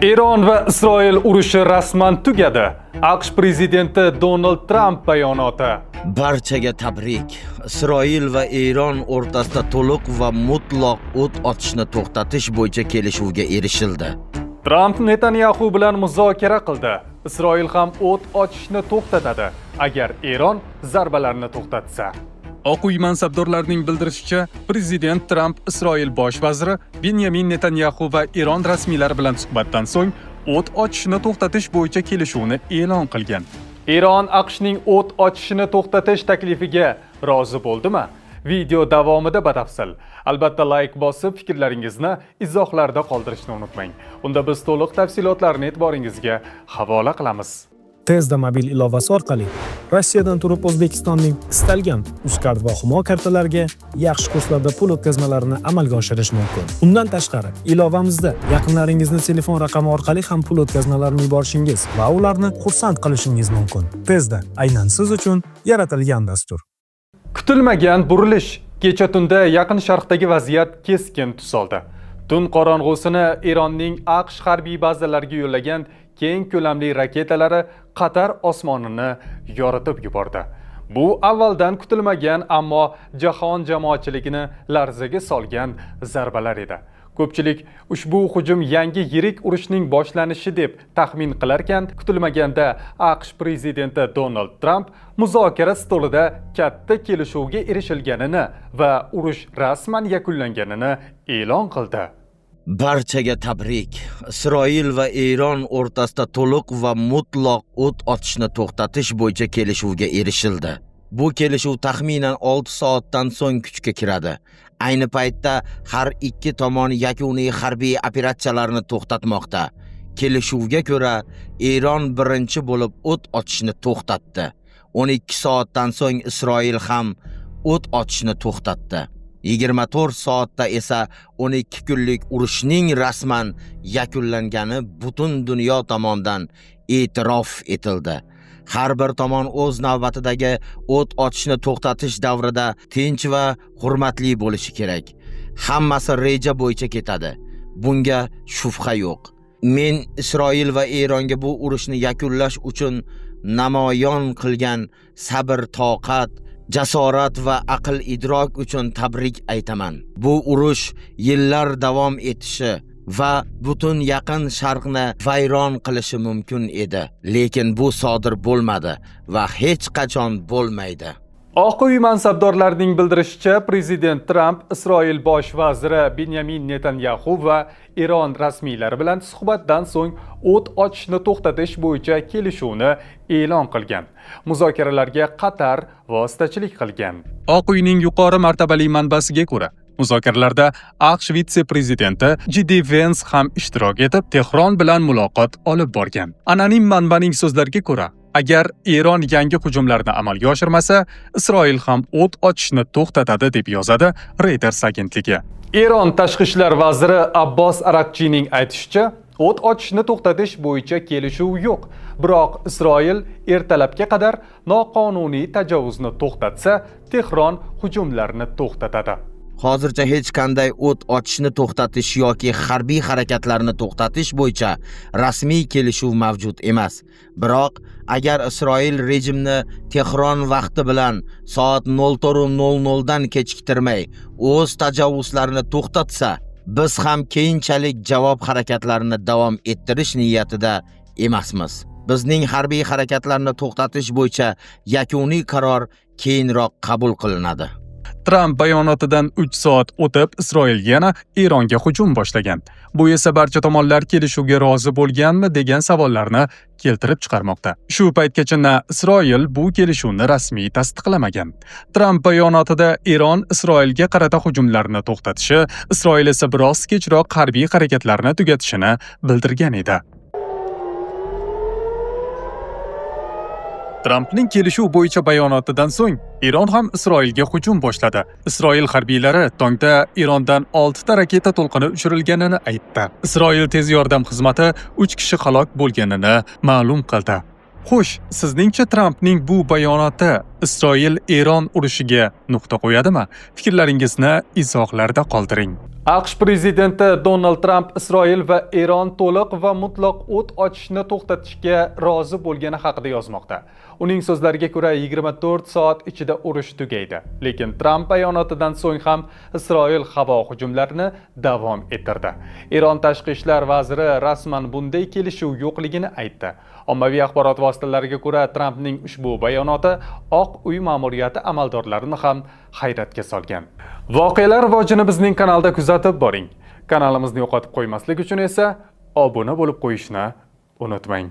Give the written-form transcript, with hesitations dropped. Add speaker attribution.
Speaker 1: Eron va Isroil urushi rasman tugadi. AQSh prezidenti Donald Trump bayonoti.
Speaker 2: Barchaga tabrik. Isroil va Eron o'rtasida to'liq va mutlaq o't ochishni to'xtatish bo'yicha kelishuvga erishildi.
Speaker 1: Trump Netanyahu bilan muzokara qildi. Isroil ham o't ochishni to'xtatadi, agar Eron zarbalarni to'xtatsa. Oq uy mansabdorlarining bildirishicha, prezident Trump Isroil bosh vaziri Benyamin Netanyahu va Eron rasmiylari bilan suhbatdan so'ng o't ochishni to'xtatish bo'yicha kelishuvni e'lon qilgan. Eron AQShning o't ochishni to'xtatish taklifiga rozi bo'ldimi? Video davomida batafsil. Albatta like bosib, fikrlaringizni izohlarda qoldirishni unutmang. Unda biz to'liq tafsilotlarni e'tiboringizga havola qilamiz.
Speaker 3: Tezda mobil ilovasi orqali Rossiyadan turib O'zbekistonning istalgan Uzcard va Humo kartalariga yaxshi kurslarda pul o'tkazmalarini amalga oshirish mumkin. Undan tashqari, ilovamizda yaqinlaringizni telefon raqami orqali ham pul o'tkazmalarini yuborishingiz va ularni xursand qilishingiz mumkin. Tezda aynan siz uchun yaratilgan dastur.
Speaker 1: Kutilmagan burilish. Kecha tunda Yaqin Sharqdagi vaziyat keskin tus oldi. Tun qorong'usini Eronning AQSh harbiy bazalariga yo'llagan keng ko'lamli raketalari Qatar osmonini yoritib yubordi. Bu avvaldan kutilmagan, ammo jahon jamoatchiligini larzaga solgan zarbalar edi. Ko'pchilik ushbu hujum yangi yirik urushning boshlanishi deb taxmin qilarkan, kutilmaganda AQSh prezidenti Donald Trump muzokara stolida katta kelishuvga erishilganini va urush rasman yakunlanganini e'lon qildi.
Speaker 2: Barchaga tabrik. Isroil va Eron o'rtasida to'liq va mutlaq o't ochishni to'xtatish bo'yicha kelishuvga erishildi. Bu kelishuv taxminan 6 soatdan so'ng kuchga kiradi. Ayni paytda har ikki tomon yakuniy harbiy operatsiyalarni to'xtatmoqda. Kelishuvga ko'ra, Eron birinchi bo'lib o't ochishni to'xtatdi. 12 soatdan so'ng Isroil ham o't ochishni to'xtatdi. 24 soatda esa 12 kunlik urushning rasman yakunlangani butun dunyo tomonidan e'tirof etildi. Har bir tomon o'z navbatidagi o't ochishni to'xtatish davrida tinch va hurmatli bo'lishi kerak. Hammasi reja bo'yicha ketadi. Bunga shubha yo'q. Men Isroil va Eronga bu urushni yakunlash uchun namoyon qilgan sabr, toqat, jasorat va aql idrok uchun tabrik aytaman. Bu urush yillar davom etishi va butun Yaqin Sharqni vayron qilishi mumkin edi, lekin bu sodir bo'lmadi va hech qachon bo'lmaydi.
Speaker 1: Oq uy mansabdorlarining bildirishicha, prezident Trump Isroil bosh vaziri Benyamin Netanyahu va Eron rasmiylari bilan suhbatdan so'ng o't ochishni to'xtatish bo'yicha kelishuvni e'lon qilgan. Muzokaralarga Qatar vositachilik qilgan. Oq uyning yuqori martabali manbasiga ko'ra, muzokaralarda AQSh vitse-prezidenti J.D. Vance ham ishtirok etib, Tehron bilan muloqot olib borgan. Anonim manbaning so'zlariga ko'ra, agar Eron yangi hujumlarni amalga oshirmasa, Isroil ham o't ochishni to'xtatadi deb yozadi Reuters agentligi. Eron tashqi ishlar vaziri Abbos Arakchining aytishicha, o't ochishni to'xtatish bo'yicha kelishuv yo'q. Biroq Isroil ertalabga qadar noqonuniy tajovuzni to'xtatsa, Tehron hujumlarni to'xtatadi.
Speaker 2: Hozircha hech qanday o't ochishni to'xtatish yoki harbiy harakatlarni to'xtatish bo'yicha rasmiy kelishuv mavjud emas. Biroq agar Isroil rejimni Tehron vaqti bilan soat 04:00 dan kechiktirmay o'z tajovuzlarini to'xtatsa, biz ham keyinchalik javob harakatlarini davom ettirish niyatida emasmiz. Bizning harbiy harakatlarni to'xtatish bo'yicha yakuniy qaror keyinroq qabul qilinadi.
Speaker 1: Trump bayonotidan 3 soat o'tib, Isroil yana Eronga hujum boshlagan. Bu esa barcha tomonlar kelishuvga rozi bo'lganmi degan savollarni keltirib chiqarmoqda. Shu paytgacha na Isroil bu kelishuvni rasmiy tasdiqlamagan. Trump bayonotida Eron Isroilga qarata hujumlarni to'xtatishi, Isroil esa biroz kechroq harbiy harakatlarni tugatishini bildirgan edi. Trumpning kelishuv bo'yicha bayonotidan so'ng Eron ham Isroilga hujum boshladi. Isroil harbiylari tongda Erondan 6 ta raketa to'lqini uchirilganini aytdi. Isroil tez yordam xizmati 3 kishi halok bo'lganini ma'lum qildi. Xo'sh, sizningcha Trumpning bu bayonoti Isroil-Eron urushiga nuqta qo'yadimi? Fikrlaringizni izohlarda qoldiring. AQSh prezidenti Donald Tramp Isroil va Eron to'liq va mutlaq o't ochishni to'xtatishga rozi bo'lgani haqida yozmoqda. Uning so'zlariga ko'ra 24 soat ichida urush tugaydi. Lekin Tramp bayonotidan so'ng ham Isroil havo hujumlarini davom ettirdi. Eron tashqi ishlar vaziri rasman bunday kelishuv yo'qligini aytdi. Ommaviy axborot vositalariga ko'ra, Trampning ushbu bayonoti Oq uy ma'muriyati amaldorlarini ham hayratga solgan. Voqealar rivojini bizning kanalda kuzatib boring. Kanalimizni yo'qotib qo'ymaslik uchun esa obuna bo'lib qo'yishni unutmang.